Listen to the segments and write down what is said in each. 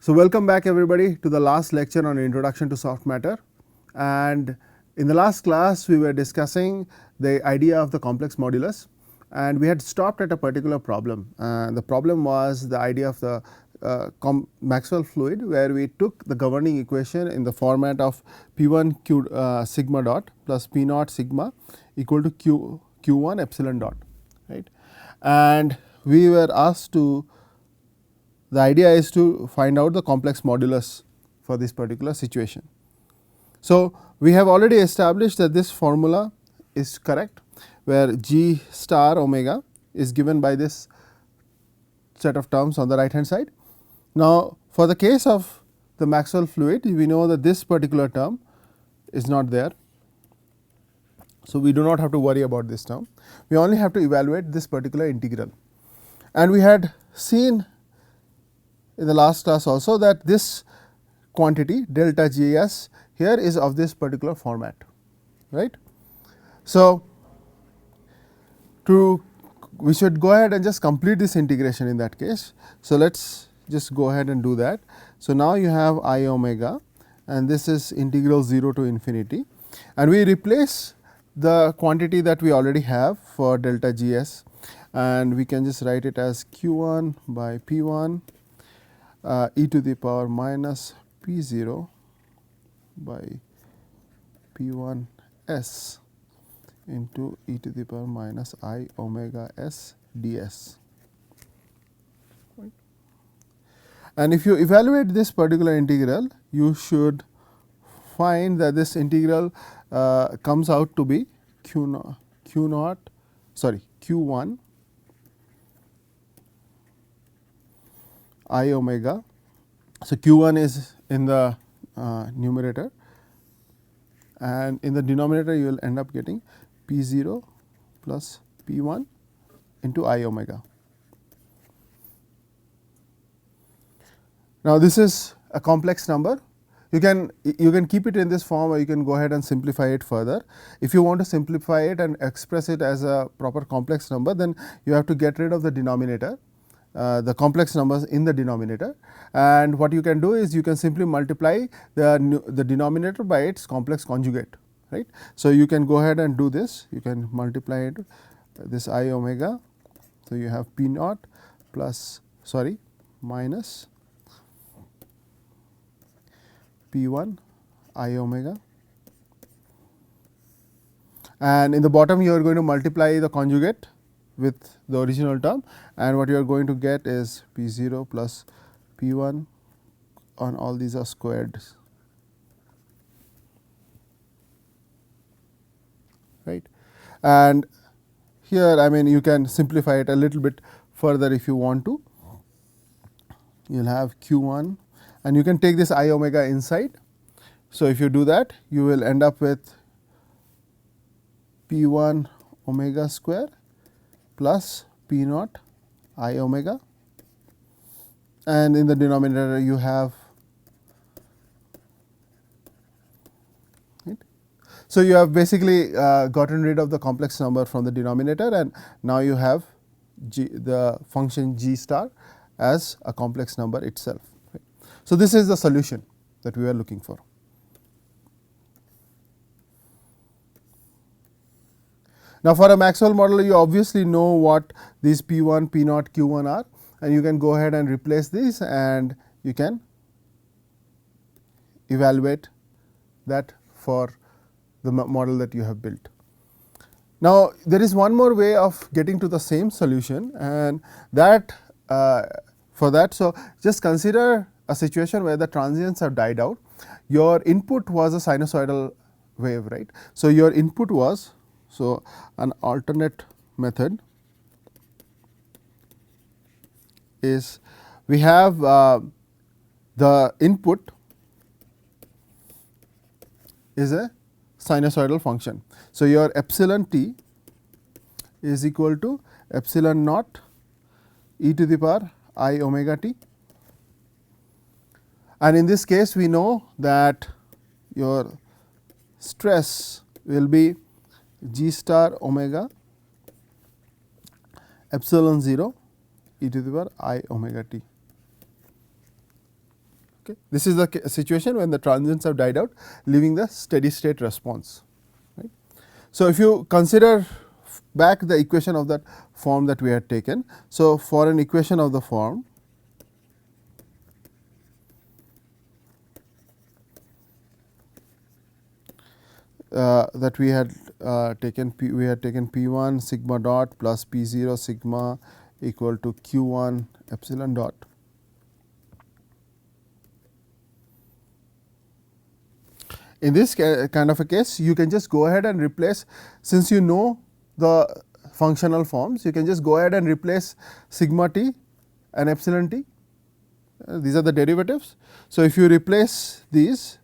So, welcome back everybody to the last lecture on introduction to soft matter, and in the last class we were discussing the idea of the complex modulus, and we had stopped at a particular problem. The problem was the idea of the Maxwell fluid, where we took the governing equation in the format of P1 q sigma dot plus P naught sigma equal to q1 epsilon dot, right. And we were asked to, the idea is to find out the complex modulus for this particular situation. So, we have already established that this formula is correct, where G star omega is given by this set of terms on the right hand side. Now, for the case of the Maxwell fluid, we know that this particular term is not there. So, we do not have to worry about this term, we only have to evaluate this particular integral. And we had seen in the last class also that this quantity delta G s here is of this particular format, right. So, we should go ahead and just complete this integration in that case. So, let us just go ahead and do that. So, now you have I omega, and this is integral 0 to infinity, and we replace the quantity that we already have for delta G s, and we can just write it as q 1 by p 1 e to the power minus p 0 by p 1 s into e to the power minus I omega s ds. And if you evaluate this particular integral, you should find that this integral comes out to be q 1 I omega. So, q 1 is in the numerator, and in the denominator you will end up getting p 0 plus p 1 into I omega. Now, this is a complex number. You can keep it in this form, or you can go ahead and simplify it further. If you want to simplify it and express it as a proper complex number, then you have to get rid of the denominator, the complex numbers in the denominator, and what you can do is you can simply multiply the denominator by its complex conjugate, right. So, you can go ahead and do this, you can multiply it this I omega. So, you have p naught plus minus p 1 I omega, and in the bottom you are going to multiply the conjugate with the original term, and what you are going to get is p 0 plus p 1 on all these are squared, right. And here, I mean, you can simplify it a little bit further if you want to. You will have q 1, and you can take this I omega inside. So, if you do that, you will end up with p 1 omega square plus p naught I omega, and in the denominator you have, right. So, you have basically gotten rid of the complex number from the denominator, and now you have the function g star as a complex number itself, right. So, this is the solution that we are looking for. Now, for a Maxwell model, you obviously know what these p 1, p naught, q 1 are, and you can go ahead and replace these, and you can evaluate that for the model that you have built. Now, there is one more way of getting to the same solution, and that for that. So, just consider a situation where the transients have died out. Your input was a sinusoidal wave, right. So, your input was, so an alternate method is, we have the input is a sinusoidal function. So, your epsilon t is equal to epsilon naught e to the power I omega t, and in this case we know that your stress will be g star omega epsilon 0 e to the power I omega t. Okay. This is the situation when the transients have died out, leaving the steady state response. Right. So, if you consider back the equation of that form that we had taken. So, for an equation of the form that we had taken we had taken P 1 sigma dot plus P 0 sigma equal to Q 1 epsilon dot. In this kind of a case, you can just go ahead and replace, since you know the functional forms, you can just go ahead and replace sigma t and epsilon t. These are the derivatives. So, if you replace these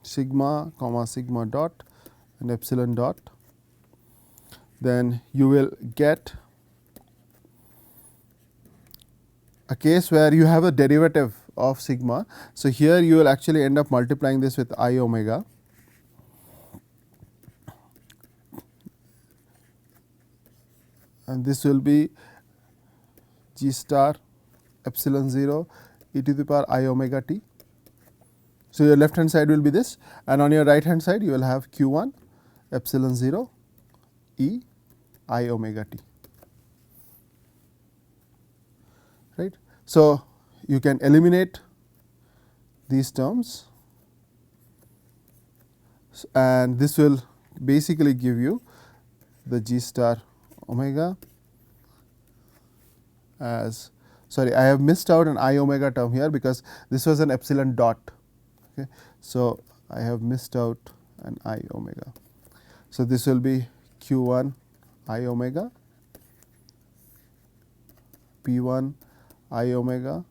sigma comma sigma dot and epsilon dot, then you will get a case where you have a derivative of sigma. So, here you will actually end up multiplying this with I omega, and this will be g star epsilon 0 e to the power I omega t. So, your left hand side will be this, and on your right hand side you will have q 1 epsilon 0 e I omega t. Right. So, you can eliminate these terms, and this will basically give you the g star omega as, sorry, I have missed out an I omega term here because this was an epsilon dot. Okay. So, I have missed out an I omega. So, this will be q 1 I omega, p 1 I omega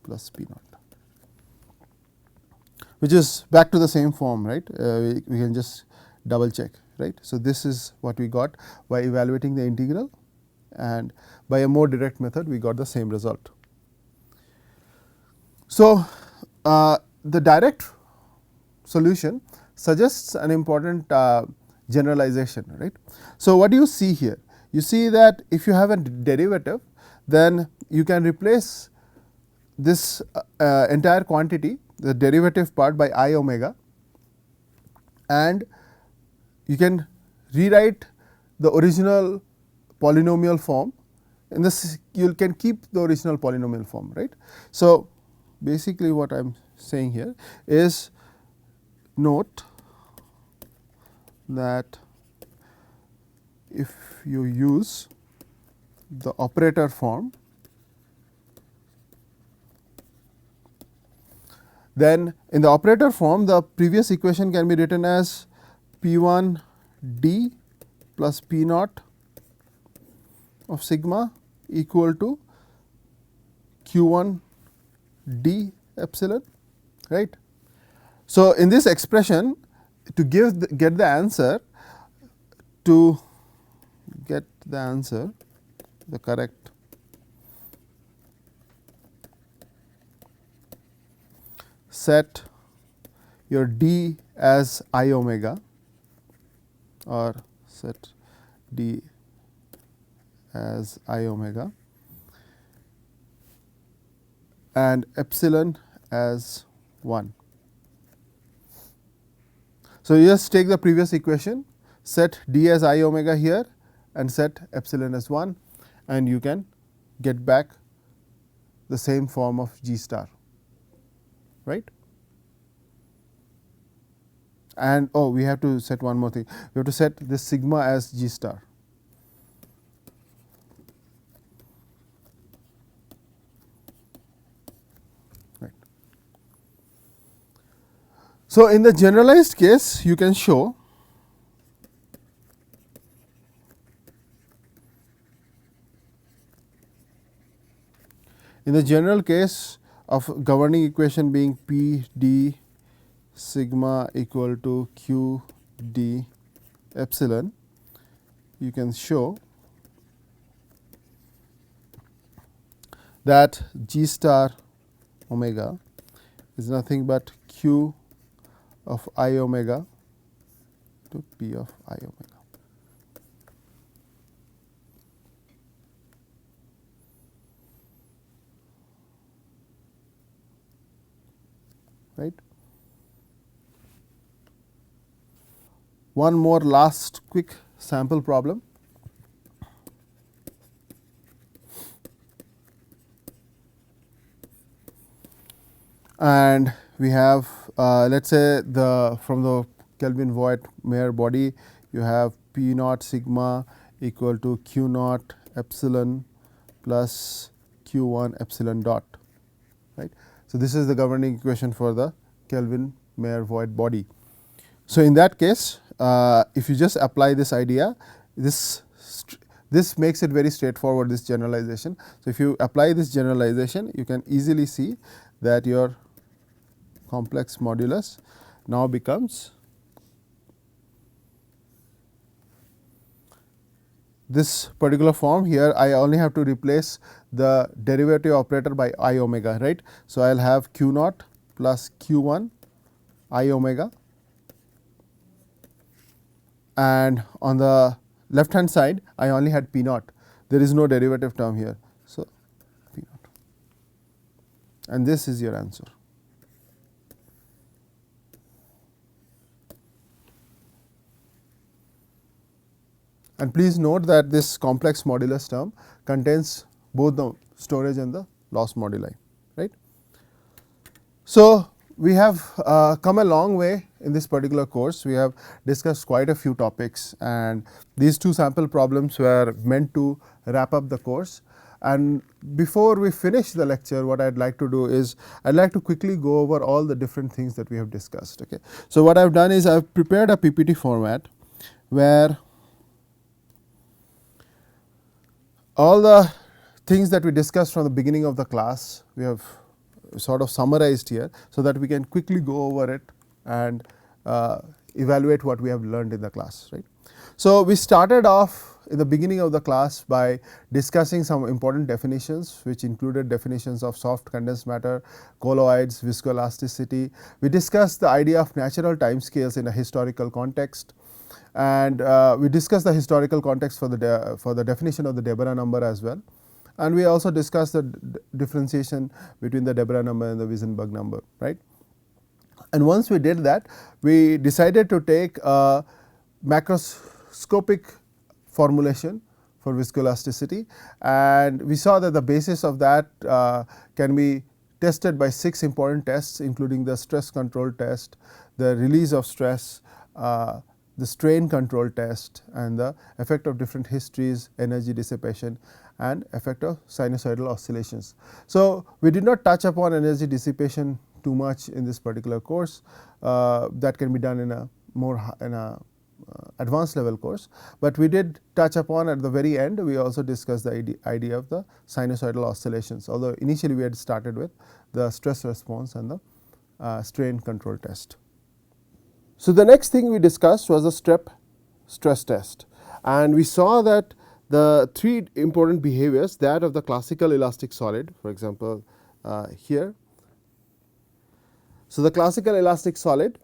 plus p naught, which is back to the same form, right. We can just double check, right. So, this is what we got by evaluating the integral, and by a more direct method we got the same result. So, the direct solution suggests an important generalization, right. So, what do you see here? You see that if you have a derivative, then you can replace this entire quantity, the derivative part, by I omega, and you can rewrite the original polynomial form. In this, you can keep the original polynomial form, right. So, basically what I am saying here is, note that if you use the operator form, then in the operator form the previous equation can be written as P 1 d plus P naught of sigma equal to Q 1 d epsilon, right. So, in this expression, to get the answer, the correct set your d as I omega, or set d as I omega and epsilon as 1. So, you just take the previous equation, set d as I omega here and set epsilon as 1, and you can get back the same form of g star, right. And we have to set one more thing, we have to set this sigma as g star. Right. So, in the generalized case, you can show in the general case of governing equation being P d sigma equal to Q d epsilon, you can show that g star omega is nothing but Q of I omega to P of I omega. right. One more last quick sample problem. And we have let us say from the Kelvin-Voigt-Mayer body you have P naught sigma equal to Q naught epsilon plus Q 1 epsilon dot, right. So, this is the governing equation for the Kelvin-Mayer-Voigt body. So, in that case if you just apply this idea, this makes it very straightforward, this generalization. So, if you apply this generalization, you can easily see that your complex modulus now becomes this particular form. Here I only have to replace the derivative operator by I omega, right. So, I will have Q naught plus Q 1 I omega, and on the left hand side I only had P naught, there is no derivative term here. So, P naught, and this is your answer. And please note that this complex modulus term contains both the storage and the loss moduli, right. So, we have come a long way in this particular course. We have discussed quite a few topics, and these two sample problems were meant to wrap up the course. And before we finish the lecture, what I would like to do is I would like to quickly go over all the different things that we have discussed. Okay. So, what I have done is I have prepared a PPT format where all the things that we discussed from the beginning of the class we have sort of summarized here, so that we can quickly go over it and evaluate what we have learned in the class, right. So, we started off in the beginning of the class by discussing some important definitions, which included definitions of soft condensed matter, colloids, viscoelasticity. We discussed the idea of natural time scales in a historical context, and we discussed the historical context for the definition of the Deborah number as well. And we also discussed the differentiation between the Deborah number and the Wiesenberg number, right. And once we did that, we decided to take a macroscopic formulation for viscoelasticity, and we saw that the basis of that can be tested by 6 important tests, including the stress control test, the release of stress, the strain control test, and the effect of different histories, energy dissipation, and effect of sinusoidal oscillations. So, we did not touch upon energy dissipation too much in this particular course. That can be done in a more advanced level course, but we did touch upon at the very end. We also discussed the idea of the sinusoidal oscillations, although initially we had started with the stress response and the strain control test. So, the next thing we discussed was the step stress test, and we saw that the 3 important behaviors, that of the classical elastic solid, for example here. So, the classical elastic solid,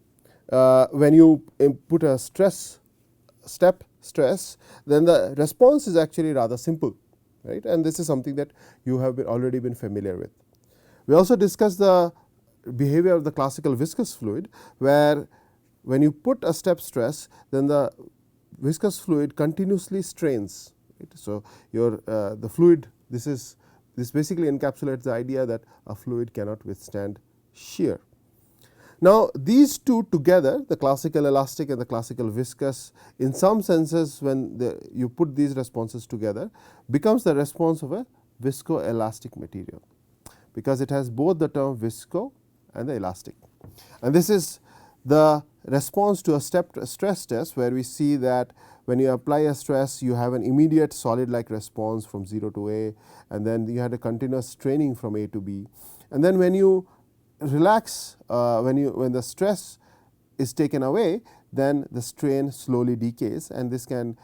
when you put a step stress, then the response is actually rather simple, right, and this is something that you have already been familiar with. We also discussed the behavior of the classical viscous fluid, where when you put a step stress, then the viscous fluid continuously strains, right. So, the fluid, this basically encapsulates the idea that a fluid cannot withstand shear. Now, these two together, the classical elastic and the classical viscous, in some senses when you put these responses together, becomes the response of a viscoelastic material, because it has both the term visco and the elastic. And this is the response to a step stress test, where we see that when you apply a stress, you have an immediate solid like response from 0 to A, and then you had a continuous straining from A to B. And then when you relax, when the stress is taken away, then the strain slowly decays, and this can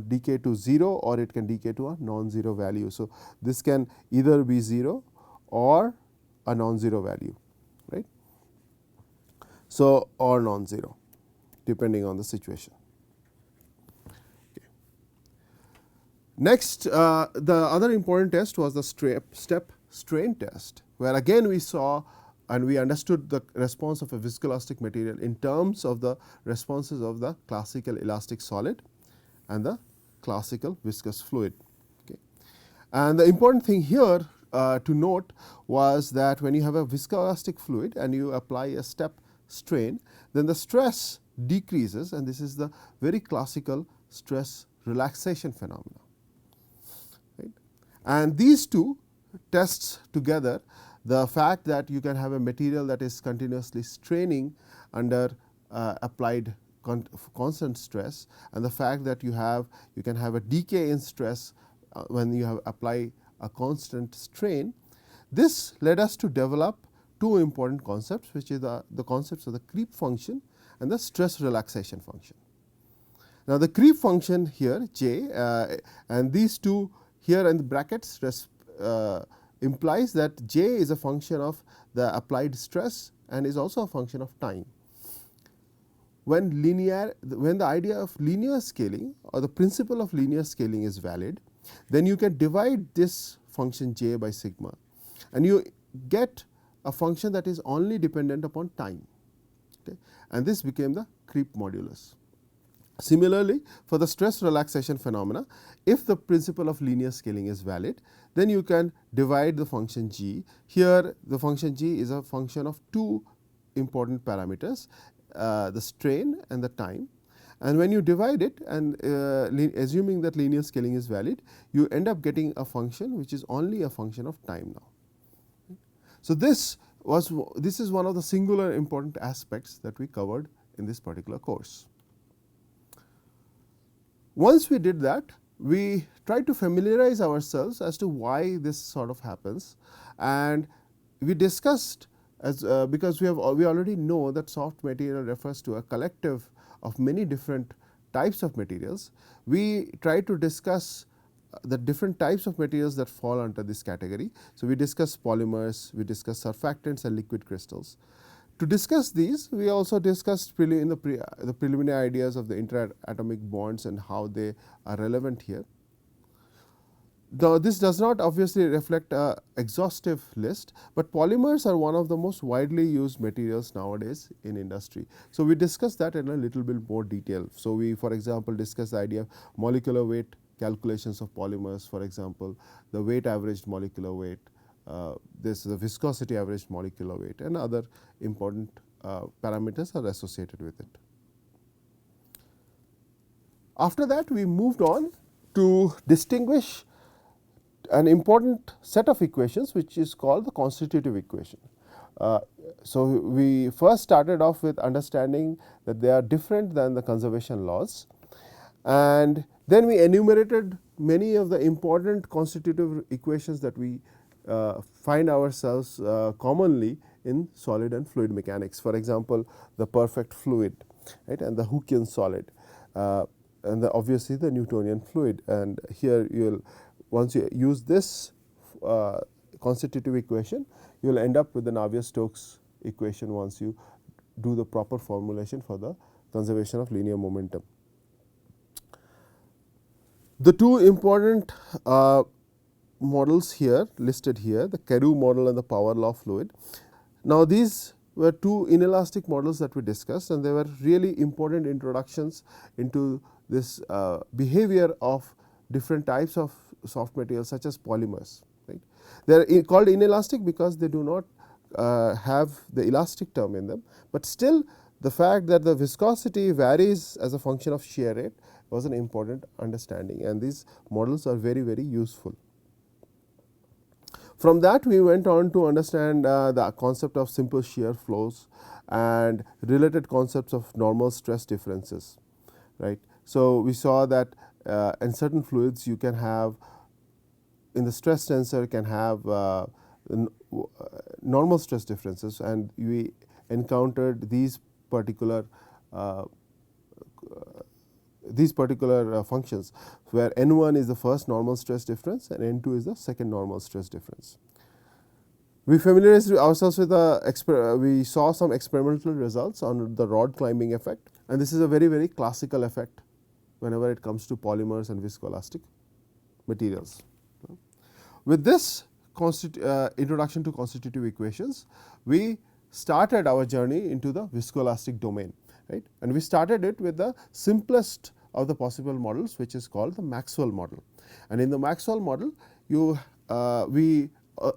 decay to 0, or it can decay to a non-zero value. So, this can either be 0 or a non-zero value, right. So, or non-zero, depending on the situation. Okay. Next, the other important test was the step strain test, where again we saw and we understood the response of a viscoelastic material in terms of the responses of the classical elastic solid and the classical viscous fluid. Okay. And the important thing here to note was that when you have a viscoelastic fluid and you apply a step strain, then the stress decreases, and this is the very classical stress relaxation phenomena. Right. And these two tests together, the fact that you can have a material that is continuously straining under applied constant stress, and the fact that you can have a decay in stress when you have apply a constant strain. This led us to develop two important concepts, which is the concepts of the creep function and the stress relaxation function. Now, the creep function here J and these two here in the brackets implies that J is a function of the applied stress and is also a function of time. When the idea of linear scaling or the principle of linear scaling is valid, then you can divide this function J by sigma, and you get a function that is only dependent upon time. Okay. And this became the creep modulus. Similarly, for the stress relaxation phenomena, if the principle of linear scaling is valid, then you can divide the function g. Here the function g is a function of two important parameters, the strain and the time. And when you divide it and assuming that linear scaling is valid, you end up getting a function which is only a function of time now. So, this is one of the singular important aspects that we covered in this particular course. Once we did that, we tried to familiarize ourselves as to why this sort of happens, and we discussed because we already know that soft material refers to a collective of many different types of materials. We tried to discuss the different types of materials that fall under this category. So, we discussed polymers, we discussed surfactants and liquid crystals. To discuss these, we also discussed the preliminary ideas of the interatomic bonds and how they are relevant here. Now, this does not obviously reflect an exhaustive list, but polymers are one of the most widely used materials nowadays in industry. So, we discussed that in a little bit more detail. So, we for example discussed the idea of molecular weight calculations of polymers, for example the weight averaged molecular weight, this is the viscosity averaged molecular weight, and other important parameters are associated with it. After that, we moved on to distinguish an important set of equations which is called the constitutive equation. So, we first started off with understanding that they are different than the conservation laws, and then we enumerated many of the important constitutive equations that we find ourselves commonly in solid and fluid mechanics. For example, the perfect fluid, right, and the Hookean solid, and obviously the Newtonian fluid. And here you will, once you use this constitutive equation, you will end up with the Navier-Stokes equation once you do the proper formulation for the conservation of linear momentum. The two important models here listed here, the Carew model and the power law fluid. Now, these were two inelastic models that we discussed, and they were really important introductions into this behavior of different types of soft materials such as polymers. Right? They are called inelastic because they do not have the elastic term in them, but still the fact that the viscosity varies as a function of shear rate was an important understanding, and these models are very, very useful. From that, we went on to understand the concept of simple shear flows and related concepts of normal stress differences. Right. So, we saw that in certain fluids you can have, in the stress tensor can have normal stress differences, and we encountered these particular functions, where N1 is the first normal stress difference and N2 is the second normal stress difference. We familiarized ourselves with we saw some experimental results on the rod climbing effect, and this is a very, very classical effect whenever it comes to polymers and viscoelastic materials. With this introduction to constitutive equations, we started our journey into the viscoelastic domain, right, and we started it with the simplest of the possible models, which is called the Maxwell model. And in the Maxwell model, we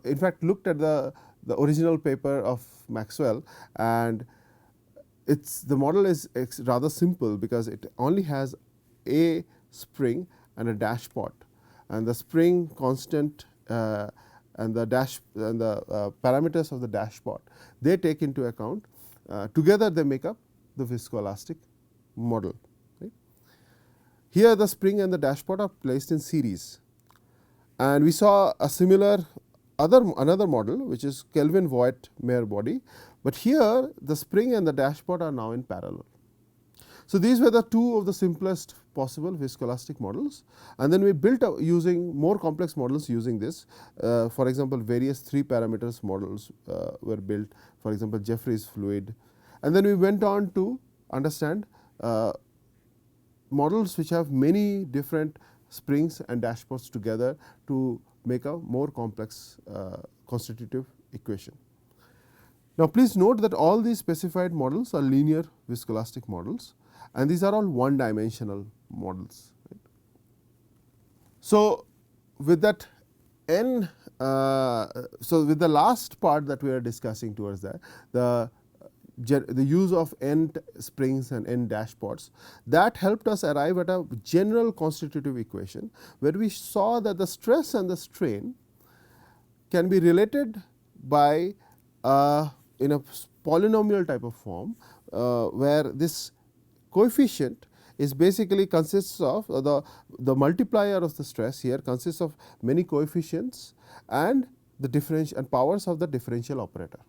in fact looked at the original paper of Maxwell, and the model is rather simple because it only has a spring and a dashpot, and the spring constant and the parameters of the dashpot, they take into account, together they make up the viscoelastic model. Right. Here the spring and the dashpot are placed in series, and we saw a similar another model, which is Kelvin-Voigt-Meyer body, but here the spring and the dashpot are now in parallel. So, these were the two of the simplest possible viscoelastic models, and then we built up using more complex models using this. For example, various 3 parameters models were built, for example, Jeffrey's fluid, and then we went on to understand models which have many different springs and dashpots together to make a more complex constitutive equation. Now, please note that all these specified models are linear viscoelastic models, and these are all one dimensional models. Right. So, with that n, so with the last part that we are discussing towards that, the use of n springs and n dashpots, that helped us arrive at a general constitutive equation, where we saw that the stress and the strain can be related by in a polynomial type of form, where this coefficient is basically consists of the multiplier of the stress here consists of many coefficients and the differential and powers of the differential operator.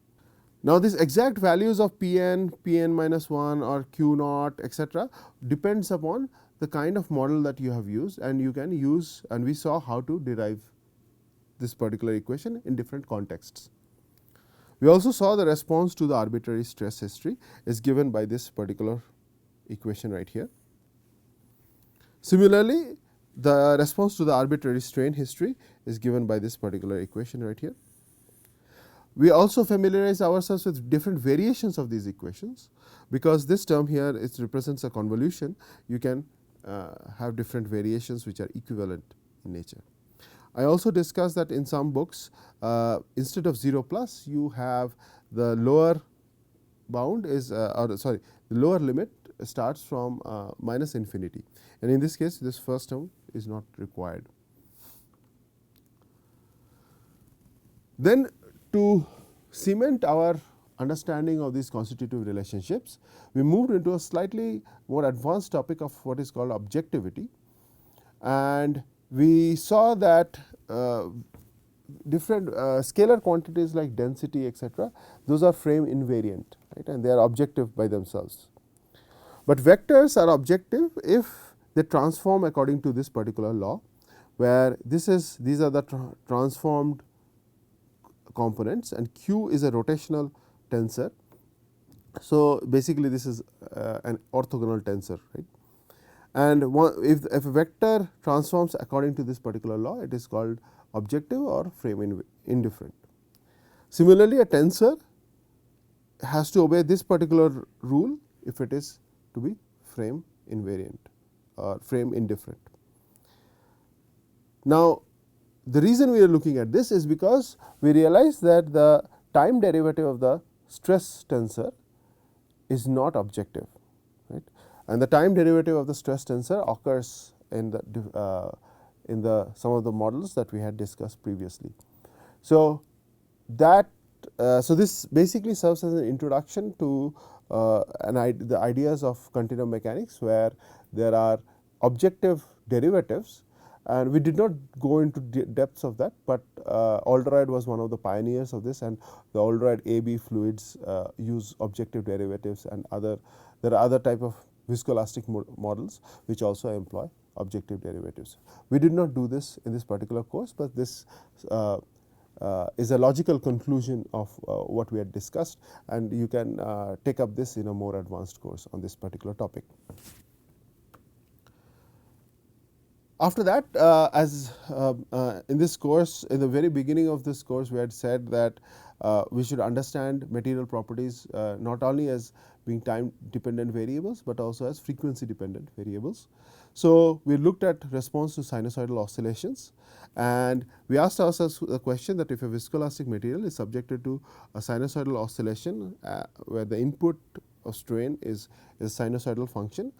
Now, these exact values of Pn, Pn minus 1 or Q naught, etc., depends upon the kind of model that you have used, and you can use, and we saw how to derive this particular equation in different contexts. We also saw the response to the arbitrary stress history is given by this particular equation right here. Similarly, the response to the arbitrary strain history is given by this particular equation right here. We also familiarize ourselves with different variations of these equations, because this term here it represents a convolution. You can have different variations which are equivalent in nature. I also discussed that in some books, instead of 0 plus, you have the lower bound is the lower limit starts from minus infinity, and in this case this first term is not required. Then, to cement our understanding of these constitutive relationships, we moved into a slightly more advanced topic of what is called objectivity, and we saw that different scalar quantities like density, etc., those are frame invariant, right, and they are objective by themselves. But vectors are objective if they transform according to this particular law, where these are the transformed components, and Q is a rotational tensor. So, basically this is an orthogonal tensor, right. And if a vector transforms according to this particular law, it is called objective or frame indifferent. Similarly, a tensor has to obey this particular rule if it is to be frame invariant or frame indifferent. Now, the reason we are looking at this is because we realize that the time derivative of the stress tensor is not objective, right, and the time derivative of the stress tensor occurs in the some of the models that we had discussed previously. So, this basically serves as an introduction to the ideas of continuum mechanics, where there are objective derivatives, and we did not go into depths of that, but Oldroyd was one of the pioneers of this, and the Oldroyd AB fluids use objective derivatives, and there are other type of viscoelastic models which also employ objective derivatives. We did not do this in this particular course, but this is a logical conclusion of what we had discussed, and you can take up this in a more advanced course on this particular topic. After that, as in this course, in the very beginning of this course, we had said that we should understand material properties not only as being time dependent variables, but also as frequency dependent variables. So, we looked at response to sinusoidal oscillations, and we asked ourselves the question that if a viscoelastic material is subjected to a sinusoidal oscillation where the input of strain is a sinusoidal function,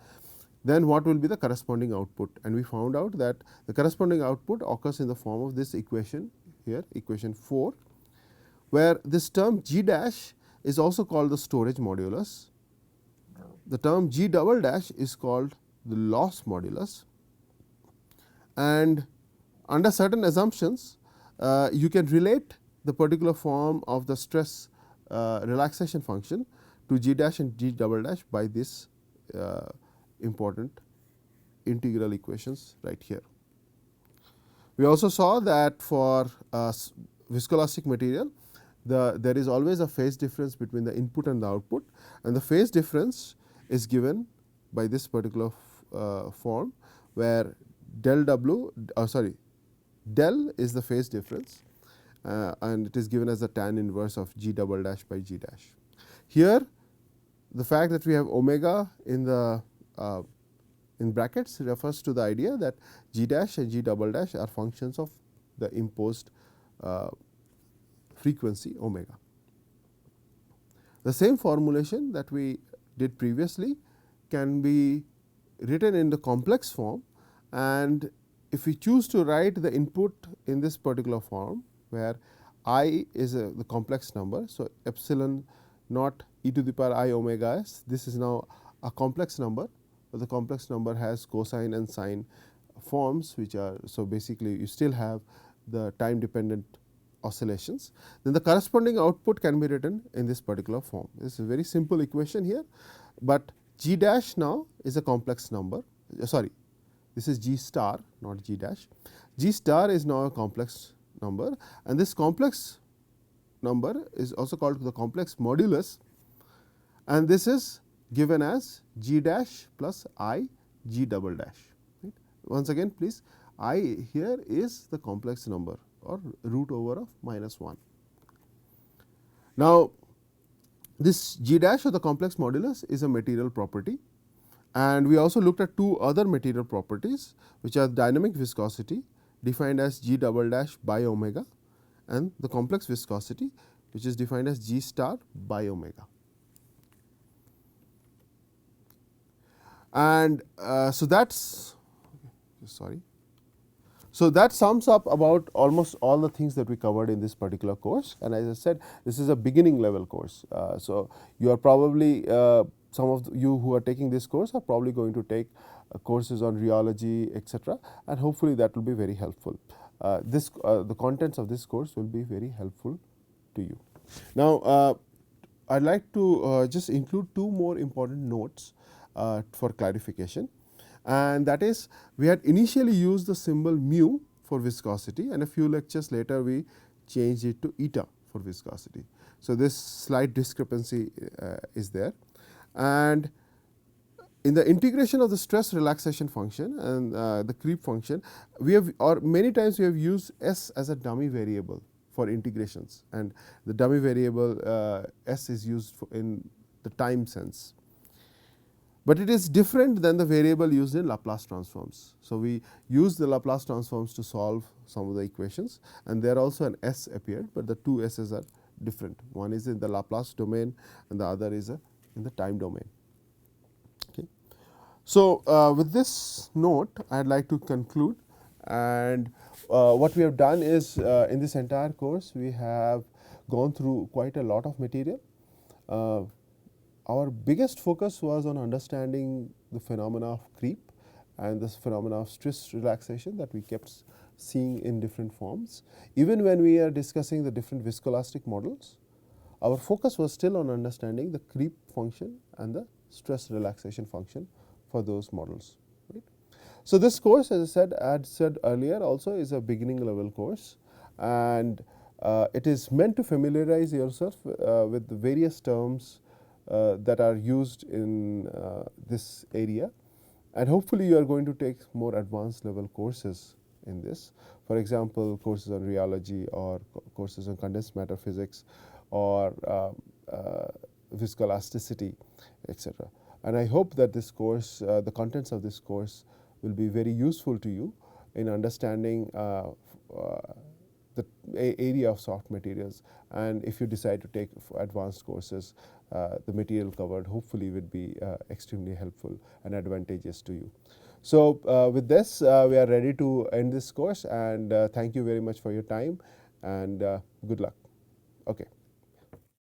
then what will be the corresponding output, and we found out that the corresponding output occurs in the form of this equation here, equation 4, where this term G dash is also called the storage modulus. The term G double dash is called the loss modulus, and under certain assumptions you can relate the particular form of the stress relaxation function to G dash and G double dash by this important integral equations right here. We also saw that for viscoelastic material, there is always a phase difference between the input and the output, and the phase difference is given by this particular form, where del W del is the phase difference, and it is given as the tan inverse of G double dash by G dash. Here the fact that we have omega in the in brackets refers to the idea that G dash and G double dash are functions of the imposed frequency omega. The same formulation that we did previously can be written in the complex form, and if we choose to write the input in this particular form, where I is the complex number. So, epsilon naught e to the power I omega s, this is now a complex number, but the complex number has cosine and sine forms, which are, so basically you still have the time dependent oscillations. Then the corresponding output can be written in this particular form. This is a very simple equation here, but G dash now is a complex number, sorry, this is G star, not G dash. G star is now a complex number, and this complex number is also called the complex modulus, and this is given as G dash plus I G double dash. Right. Once again, please, I here is the complex number or root over of -1. Now, this G dash or the complex modulus is a material property, and we also looked at two other material properties, which are dynamic viscosity defined as G double dash by omega, and the complex viscosity, which is defined as G star by omega. And so that's sorry. So that sums up about almost all the things that we covered in this particular course, and as I said, this is a beginning level course. So you are probably some of you who are taking this course are probably going to take courses on rheology, etc., and hopefully that will be very helpful. The contents of this course will be very helpful to you. Now, I'd like to just include two more important notes for clarification, and that is, we had initially used the symbol mu for viscosity, and a few lectures later we changed it to eta for viscosity. So, this slight discrepancy is there, and in the integration of the stress relaxation function and the creep function, we have, or many times we have used S as a dummy variable for integrations, and the dummy variable S is used in the time sense. But it is different than the variable used in Laplace transforms. So, we use the Laplace transforms to solve some of the equations, and there also an S appeared, but the two S's are different. One is in the Laplace domain and the other is in the time domain. Okay. So, with this note I would like to conclude, and what we have done is in this entire course we have gone through quite a lot of material. Our biggest focus was on understanding the phenomena of creep and this phenomena of stress relaxation that we kept seeing in different forms. Even when we are discussing the different viscoelastic models, our focus was still on understanding the creep function and the stress relaxation function for those models. Right. So, this course, as I had said earlier, also is a beginning level course, and it is meant to familiarize yourself with the various terms that are used in this area, and hopefully you are going to take more advanced level courses in this. For example, courses on rheology or courses on condensed matter physics or viscoelasticity, etc. And I hope that this course, the contents of this course will be very useful to you in understanding the area of soft materials, and if you decide to take advanced courses, the material covered hopefully would be extremely helpful and advantageous to you. So with this, we are ready to end this course, and thank you very much for your time, and good luck. Okay.